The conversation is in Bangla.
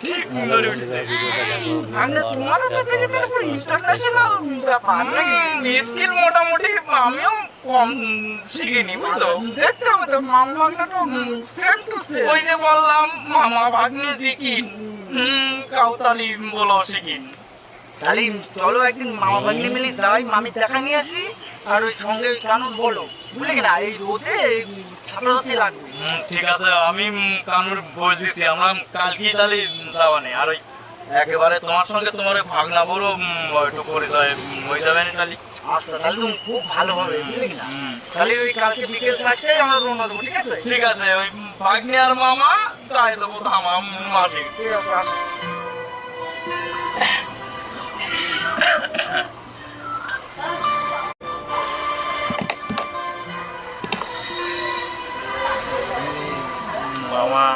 ঠিক ধরে উঠেছে। ভাগ্নে তোমারও তো দেখে তো ইন্টারন্যাশনাল ব্যাপার নাকি? স্কিল মোটামুটি আমিও কম শিখিনি বুঝছো। দেখতে হবে তো মামা ভাগ্নে তো সেম টু সেম। ওই যে বললাম মামা ভাগ্নে জিকিন কাউতালি বলো শিখিন। তাহলে চলো একদিন মামা ভাগ্নে মিলে যাই, মামি দেখা নিয়ে আসি, আর ওই সঙ্গে ওই কানুন বলো বুঝলে কিনা, এই রোদে ছাত্রছাত্রী লাগবে। ঠিক আছে আমি কানুর বলে দিচ্ছি আমরা কালকেই তাহলে যাওয়া নেই। আর ওই একেবারে তোমার সঙ্গে তোমার ওই ভাগনা বড় একটু পরিচয় হয়ে যাবে না তাহলে। আচ্ছা তাহলে তুমি খুব ভালো হবে বুঝলে কিনা। তাহলে ওই কালকে বিকেল 4টায় আমরা রওনা দেবো, ঠিক আছে? ঠিক আছে ওই ভাগ্নে আর মামা তাই দেবো ধামা মাটি। ঠিক আছে আসো। মামা